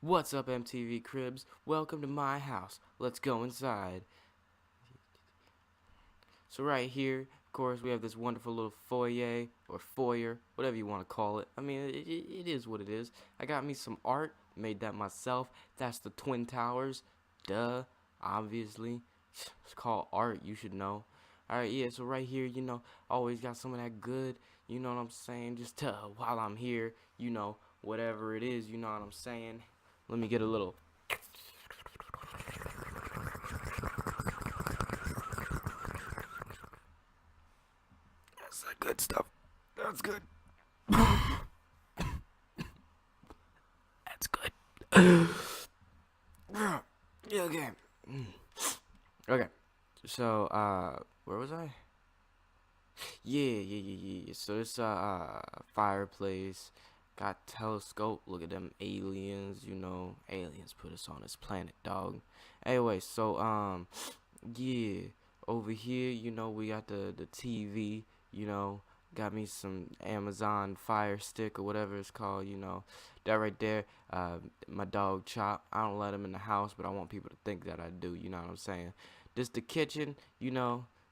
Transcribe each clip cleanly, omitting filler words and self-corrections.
What's up, MTV Cribs? Welcome to my house. Let's go inside. So right here, of course, we have this wonderful little foyer or foyer, whatever you want to call it. I mean, it is what it is. I got me some art, made that myself. That's the Twin Towers. Duh, obviously. It's called art, you should know. Alright, yeah, so right here, always got some of that good, you know what I'm saying? Just while I'm here, whatever it is, you know what I'm saying? Let me get a little. That's that good stuff. That's good. That's good. Yeah, okay. Okay. So, where was I? Yeah. So it's fireplace. Got telescope. Look at them aliens. Aliens put us on this planet, dog. Anyway, so yeah. Over here, we got the TV. Got me some Amazon Fire Stick or whatever it's called. That right there. My dog Chop. I don't let him in the house, but I want people to think that I do. You know what I'm saying? This the kitchen.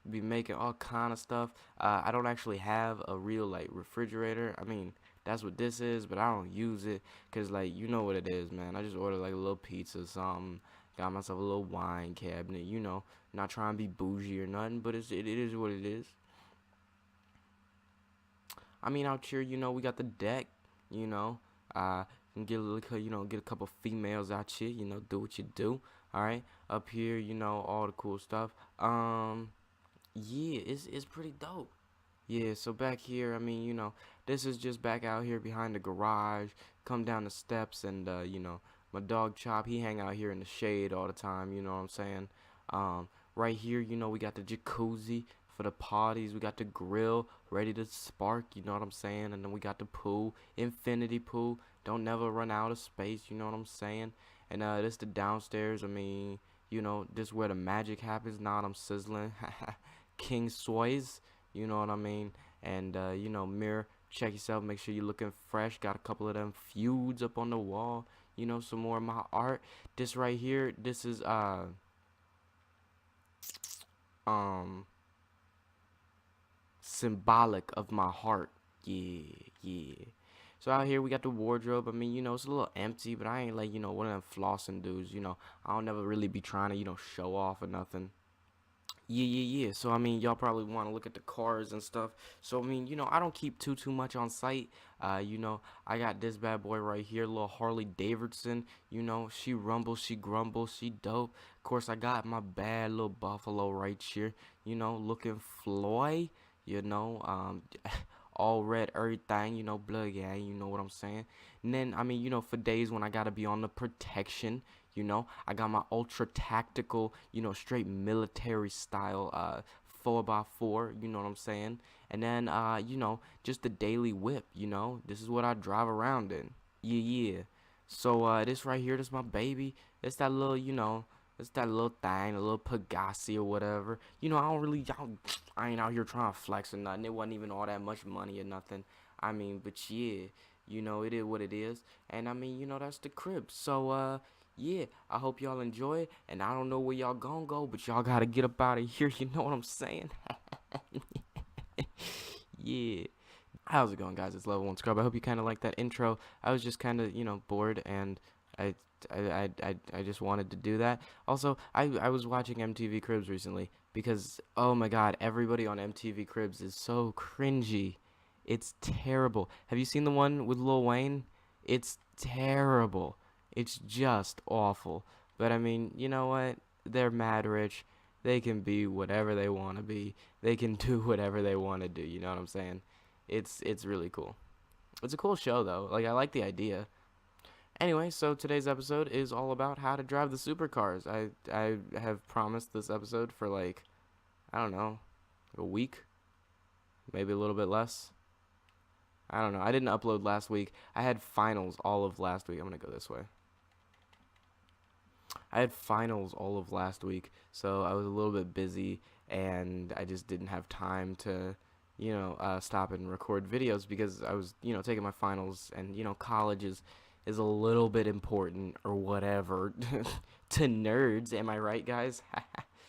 Be making all kind of stuff. I don't actually have a real like refrigerator. I mean, that's what this is, but I don't use it because like you know what it is, man. I just order like a little pizza or something. Got myself a little wine cabinet. Not trying to be bougie or nothing, but it is what it is. I mean, out here, we got the deck. You know, can get a little, get a couple females out here. Do what you do. All right, up here, all the cool stuff. Yeah, it's pretty dope. Yeah, so back here, I mean, this is just back out here behind the garage. Come down the steps, and my dog Chop, he hang out here in the shade all the time. You know what I'm saying? Right here, we got the jacuzzi for the parties. We got the grill ready to spark. You know what I'm saying? And then we got the pool, infinity pool. Don't never run out of space. You know what I'm saying? And this the downstairs. I mean, this where the magic happens. Now I'm sizzling. King Soys, you know what I mean? And mirror, check yourself, make sure you're looking fresh. Got a couple of them feuds up on the wall. Some more of my art. This right here, this is um symbolic of my heart. Yeah. So out here we got the wardrobe. I mean, it's a little empty, but I ain't like, one of them flossing dudes. I don't never really be trying to, show off or nothing. Yeah. So I mean, y'all probably want to look at the cars and stuff. So I mean, I don't keep too much on site. I got this bad boy right here, little Harley Davidson. She rumbles, she grumbles, she dope. Of course, I got my bad little Buffalo right here. Looking Floyd. All red, everything. Blood gang. You know what I'm saying? And then I mean, for days when I gotta be on the protection. I got my ultra tactical, straight military style 4x4, you know what I'm saying? And then just the daily whip, this is what I drive around in. Yeah. So this right here, this my baby. It's that little, it's that little thing, a little Pagasi or whatever. I ain't out here trying to flex or nothing. It wasn't even all that much money or nothing. I mean, but yeah, it is what it is. And I mean, that's the crib. So yeah, I hope y'all enjoy it. And I don't know where y'all gonna go, but y'all gotta get up out of here. You know what I'm saying? Yeah. How's it going, guys? It's Level 1 Scrub. I hope you kind of like that intro. I was just kind of, bored, and I, I just wanted to do that. Also, I was watching MTV Cribs recently because, oh my god, everybody on MTV Cribs is so cringy. It's terrible. Have you seen the one with Lil Wayne? It's terrible. It's just awful. But I mean, you know what? They're mad rich. They can be whatever they want to be. They can do whatever they want to do. You know what I'm saying? It's really cool. It's a cool show though. Like I like the idea. Anyway, so today's episode is all about how to drive the supercars. I have promised this episode for like I don't know, a week, maybe a little bit less. I don't know. I didn't upload last week. I had finals all of last week. I'm going to go this way. I had finals all of last week, so I was a little bit busy, and I just didn't have time to, stop and record videos because I was, taking my finals, and college is is a little bit important or whatever to nerds. Am I right, guys?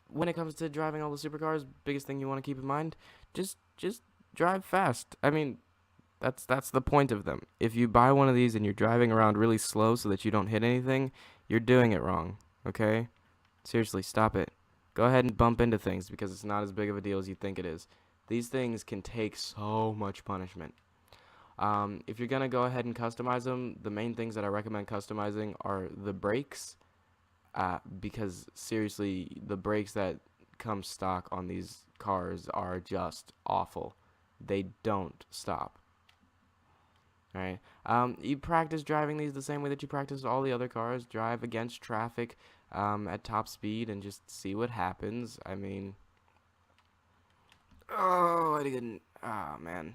When it comes to driving all the supercars, biggest thing you want to keep in mind, just drive fast. I mean, that's the point of them. If you buy one of these and you're driving around really slow so that you don't hit anything, you're doing it wrong. Okay? Seriously, stop it. Go ahead and bump into things because it's not as big of a deal as you think it is. These things can take so much punishment. If you're gonna go ahead and customize them, the main things that I recommend customizing are the brakes, because seriously, the brakes that come stock on these cars are just awful. They don't stop. Alright. You practice driving these the same way that you practice all the other cars. Drive against traffic at top speed and just see what happens. I mean, oh, I didn't. Ah, man.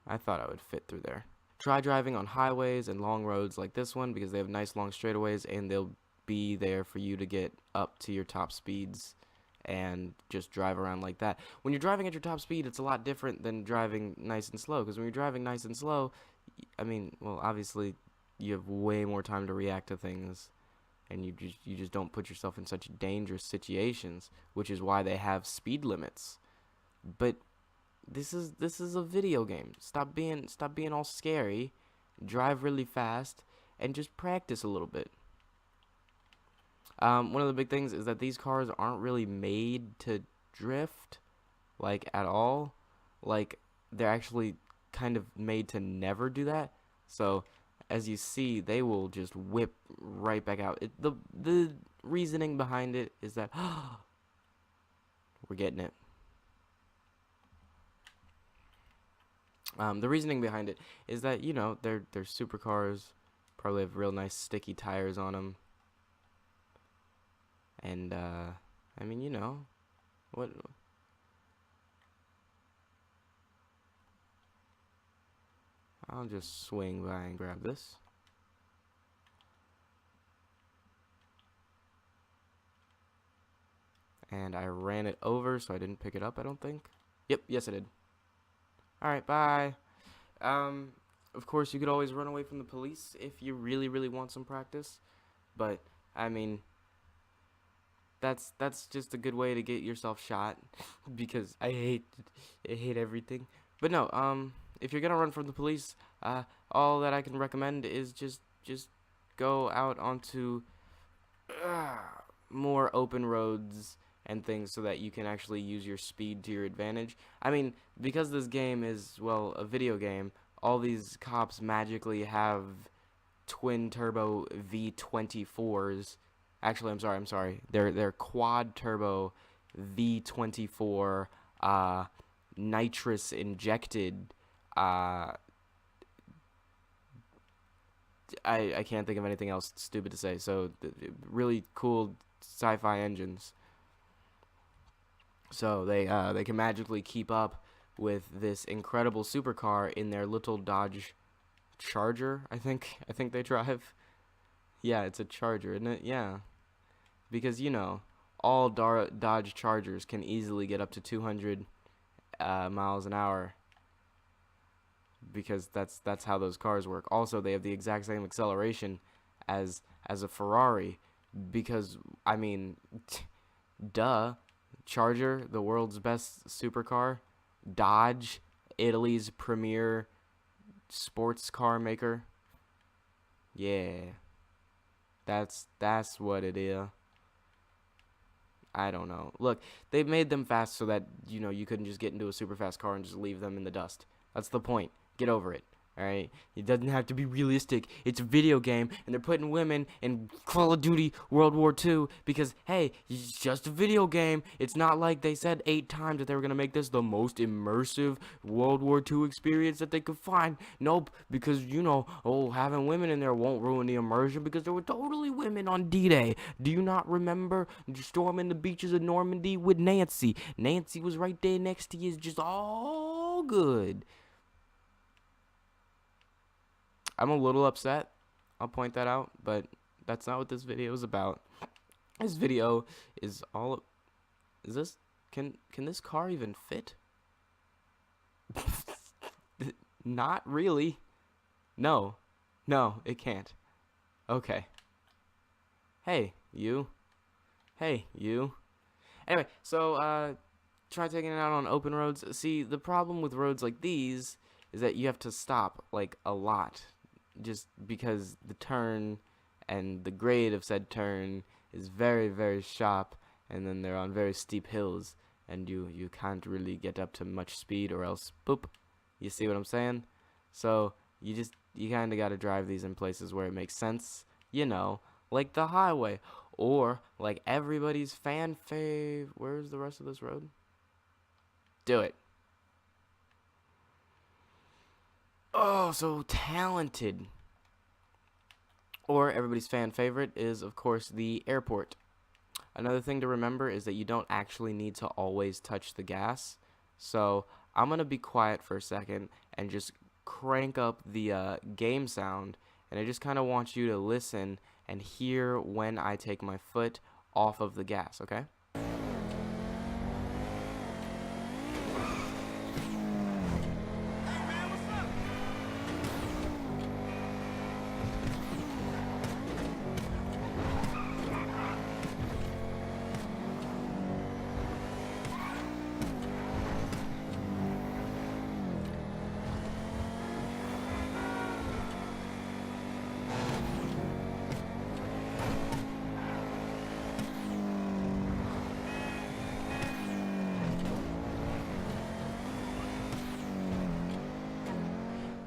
I thought I would fit through there. Try driving on highways and long roads like this one because they have nice long straightaways and they'll be there for you to get up to your top speeds and just drive around like that. When you're driving at your top speed, it's a lot different than driving nice and slow, because when you're driving nice and slow, I mean, well, obviously you have way more time to react to things and you just don't put yourself in such dangerous situations, which is why they have speed limits. But this is a video game. Stop being all scary. Drive really fast and just practice a little bit. One of the big things is that these cars aren't really made to drift, like, at all. Like, they're actually kind of made to never do that. So, as you see, they will just whip right back out. The reasoning behind it is that we're getting it. The reasoning behind it is that, you know, they're supercars, probably have real nice sticky tires on them. And, I mean, you know, what... I'll just swing by and grab this. And I ran it over, so I didn't pick it up, I don't think. Yep, yes I did. Alright, bye. Of course, you could always run away from the police if you really, really want some practice. But, I mean, that's just a good way to get yourself shot. Because I hate everything. But no, if you're gonna run from the police, all that I can recommend is just go out onto more open roads and things so that you can actually use your speed to your advantage. I mean, because this game is, well, a video game, all these cops magically have twin turbo V24s. Actually, I'm sorry. They're quad turbo V24 nitrous injected I can't think of anything else stupid to say. So really cool sci-fi engines. So they can magically keep up with this incredible supercar in their little Dodge Charger. I think they drive. Yeah, it's a Charger, isn't it? Yeah, because you know all Dodge Chargers can easily get up to 200 miles an hour. Because that's how those cars work. Also, they have the exact same acceleration as a Ferrari. Because I mean, duh, Charger, the world's best supercar, Dodge, Italy's premier sports car maker. Yeah, that's what it is. I don't know. Look, they made them fast so that you know you couldn't just get into a super fast car and just leave them in the dust. That's the point. Get over it, alright? It doesn't have to be realistic. It's a video game, and they're putting women in Call of Duty World War II because, hey, it's just a video game. It's not like they said 8 times that they were going to make this the most immersive World War II experience that they could find. Nope, because, you know, having women in there won't ruin the immersion because there were totally women on D-Day. Do you not remember storming the beaches of Normandy with Nancy? Nancy was right there next to you. It's just all good. I'm a little upset, I'll point that out, but that's not what this video is about. This video is all... Is this... Can this car even fit? Not really. No. No, it can't. Okay. Hey, you. Hey, you. Anyway, so, try taking it out on open roads. See, the problem with roads like these is that you have to stop, like, a lot. Just because the turn and the grade of said turn is very, very sharp, and then they're on very steep hills, and you can't really get up to much speed, or else, boop. You see what I'm saying? So, you kind of got to drive these in places where it makes sense, like the highway, or like everybody's fan fave. Where's the rest of this road? Do it. Oh, so talented. Or everybody's fan favorite is, of course, the airport. Another thing to remember is that you don't actually need to always touch the gas. So I'm going to be quiet for a second and just crank up the game sound. And I just kind of want you to listen and hear when I take my foot off of the gas, okay?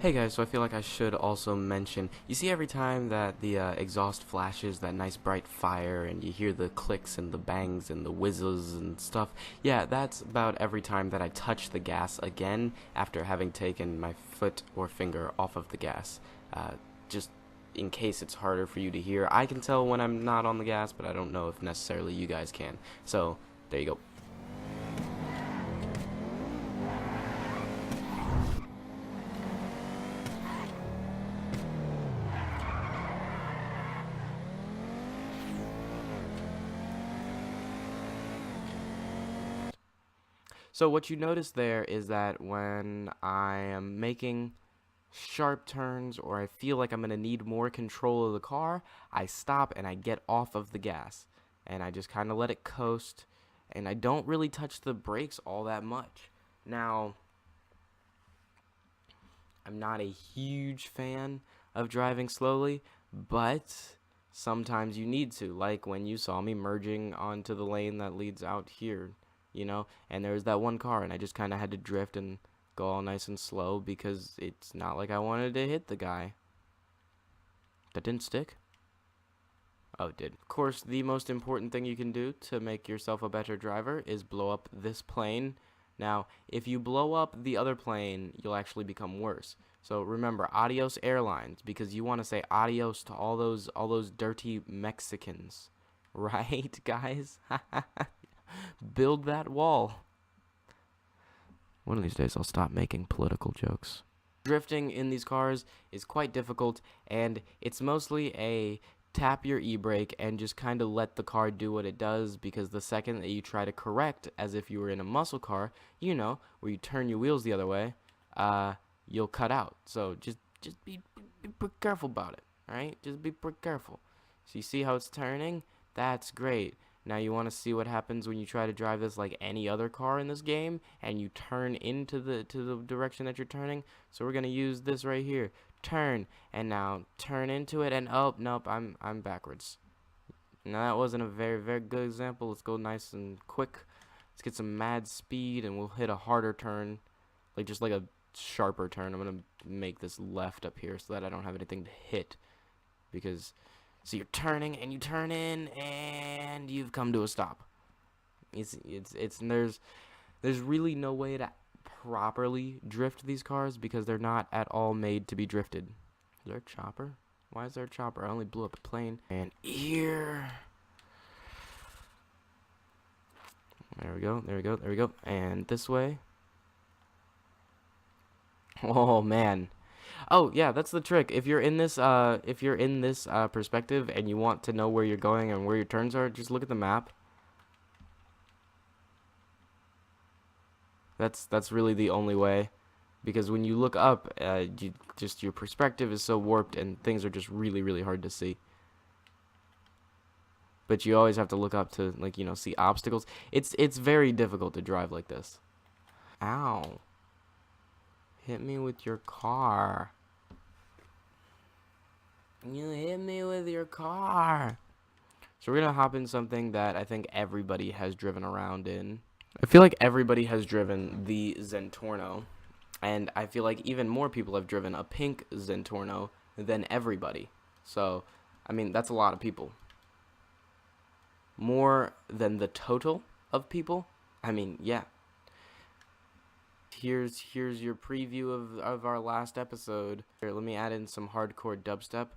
Hey guys, so I feel like I should also mention, you see every time that the exhaust flashes that nice bright fire and you hear the clicks and the bangs and the whizzes and stuff, yeah, that's about every time that I touch the gas again after having taken my foot or finger off of the gas. Just in case it's harder for you to hear. I can tell when I'm not on the gas, but I don't know if necessarily you guys can. So, there you go. So what you notice there is that when I am making sharp turns or I feel like I'm going to need more control of the car, I stop and I get off of the gas. And I just kind of let it coast, and I don't really touch the brakes all that much. Now, I'm not a huge fan of driving slowly, but sometimes you need to, like when you saw me merging onto the lane that leads out here. And there was that one car, and I just kind of had to drift and go all nice and slow because it's not like I wanted to hit the guy. That didn't stick? Oh, it did. Of course, the most important thing you can do to make yourself a better driver is blow up this plane. Now, if you blow up the other plane, you'll actually become worse. So remember, adios airlines, because you want to say adios to all those dirty Mexicans. Right, guys? Build that wall. One of these days I'll stop making political jokes. Drifting in these cars is quite difficult, and it's mostly a tap your e-brake and just kind of let the car do what it does, because the second that you try to correct as if you were in a muscle car, where you turn your wheels the other way, you'll cut out. So just be careful about it, alright? Just be careful. So you see how it's turning? That's great. Now you want to see what happens when you try to drive this like any other car in this game and you turn into the direction that you're turning. So we're going to use this right here. Turn, and now turn into it, and oh, nope, I'm backwards. Now that wasn't a very, very good example. Let's go nice and quick. Let's get some mad speed and we'll hit a harder turn, just like a sharper turn. I'm going to make this left up here so that I don't have anything to hit, because so you're turning and you turn in and you've come to a stop. There's really no way to properly drift these cars because they're not at all made to be drifted. Is there a chopper? Why is there a chopper? I only blew up a plane. And here. There we go. There we go. There we go. And this way. Oh man. Oh yeah, that's the trick. If you're in this perspective and you want to know where you're going and where your turns are, just look at the map. That's really the only way. because when you look up, your perspective is so warped and things are just really, really hard to see. But you always have to look up to, like, see obstacles. It's very difficult to drive like this. Ow. Hit me with your car. You hit me with your car. So we're gonna hop in something that I think everybody has driven around in. I feel like everybody has driven the Zentorno, and I feel like even more people have driven a pink Zentorno than everybody. So, I mean, that's a lot of people. More than the total of people? I mean, yeah. Here's your preview of our last episode. Here, let me add in some hardcore dubstep.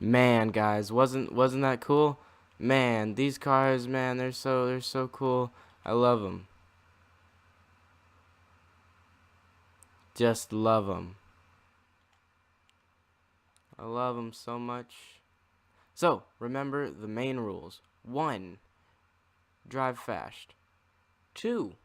Man, guys, wasn't that cool? Man, these cars, man, they're so cool. I love them. Just love them. I love them so much. So, remember the main rules. 1, drive fast. 2,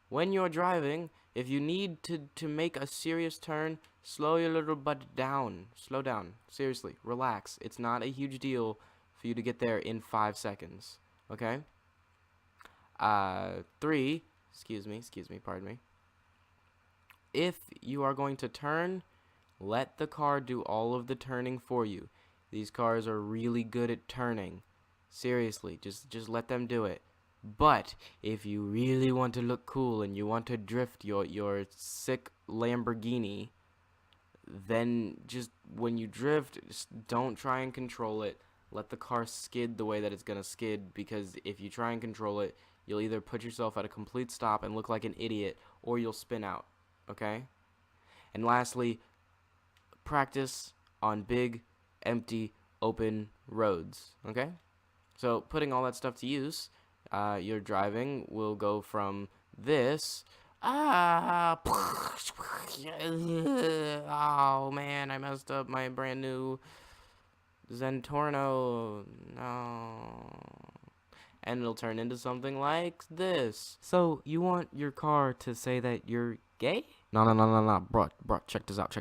when you're driving, if you need to make a serious turn, slow your little butt down. Slow down. Seriously, relax. It's not a huge deal for you to get there in 5 seconds. Okay? 3, excuse me, pardon me. If you are going to turn, let the car do all of the turning for you. These cars are really good at turning. Seriously, just let them do it. But if you really want to look cool and you want to drift your sick Lamborghini, then just when you drift, just don't try and control it. Let the car skid the way that it's gonna skid, because if you try and control it, you'll either put yourself at a complete stop and look like an idiot, or you'll spin out. Okay? And lastly, practice on big, empty, open roads. Okay? So putting all that stuff to use, your driving will go from this. Oh man, I messed up my brand new Zentorno. No. And it'll turn into something like this. So you want your car to say that you're gay? No, bro, check this out.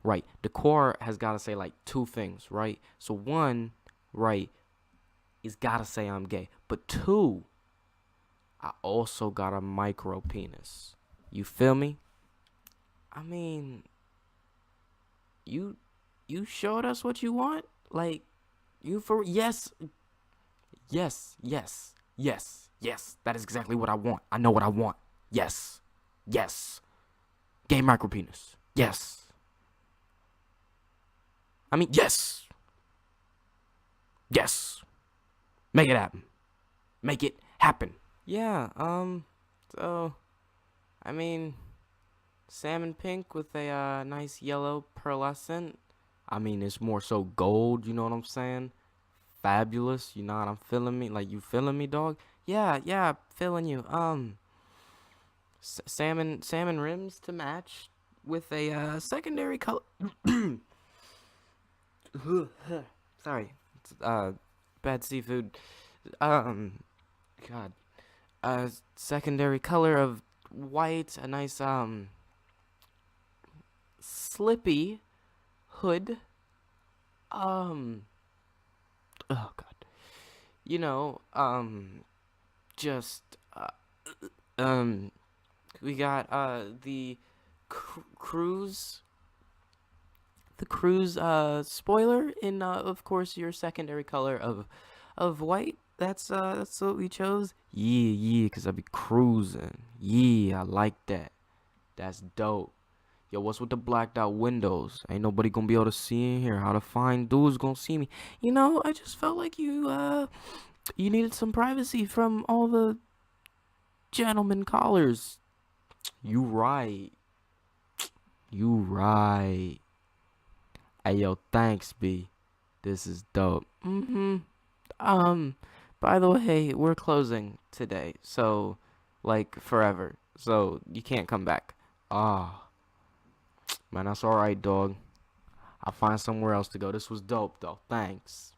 Right, the car has got to say like 2 things, right? So 1, right, is gotta say I'm gay, but 2, I also got a micro penis. You feel me? I mean, you showed us what you want. Like, yes. That is exactly what I want. I know what I want. Yes. Gay micro penis. Yes. I mean, yes. Make it happen. Yeah, so, I mean, salmon pink with a nice yellow pearlescent. I mean, it's more so gold, you know what I'm saying? Fabulous, you know what I'm feeling me? Like, you feeling me, dog? Yeah, feeling you. Salmon rims to match with a secondary color. Sorry, it's, bad seafood. God. Secondary color of white, a nice slippy hood. Oh God. You know, just we got the cruise spoiler in of course your secondary color of white. That's what we chose. Yeah, cause I be cruising. Yeah, I like that. That's dope. Yo, what's with the blacked out windows? Ain't nobody gonna be able to see in here. How the fine dudes gonna see me? You know, I just felt like you needed some privacy from all the gentlemen callers. You right. You right. Hey, yo, thanks, B. This is dope. Um, by the way, we're closing today, so, like, forever. So, you can't come back. Ah, man, that's alright, dog. I'll find somewhere else to go. This was dope, though. Thanks.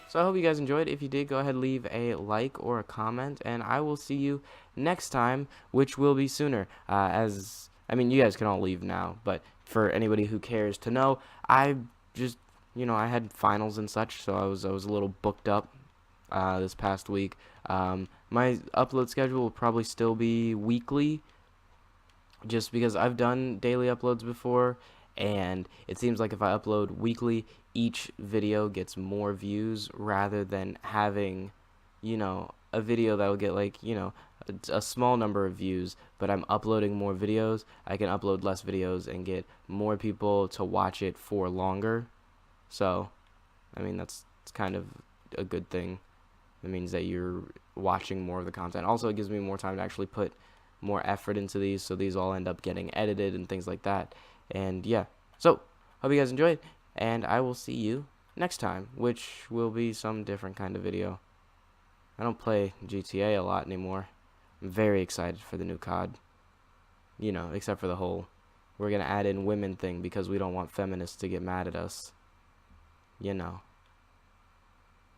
So I hope you guys enjoyed. If you did, go ahead, leave a like or a comment, and I will see you next time, which will be sooner. I mean, you guys can all leave now, but for anybody who cares to know, I just, I had finals and such, so I was a little booked up this past week. My upload schedule will probably still be weekly, just because I've done daily uploads before, and it seems like if I upload weekly, each video gets more views rather than having, a video that will get like, a small number of views, but I'm uploading more videos. I can upload less videos and get more people to watch it for longer. So, I mean, it's kind of a good thing. It means that you're watching more of the content. Also, it gives me more time to actually put more effort into these, so these all end up getting edited and things like that. And yeah, so hope you guys enjoyed, and I will see you next time, which will be some different kind of video. I don't play GTA a lot anymore. I'm very excited for the new COD, except for the whole we're gonna add in women thing because we don't want feminists to get mad at us.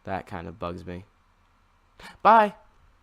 That kind of bugs me. Bye.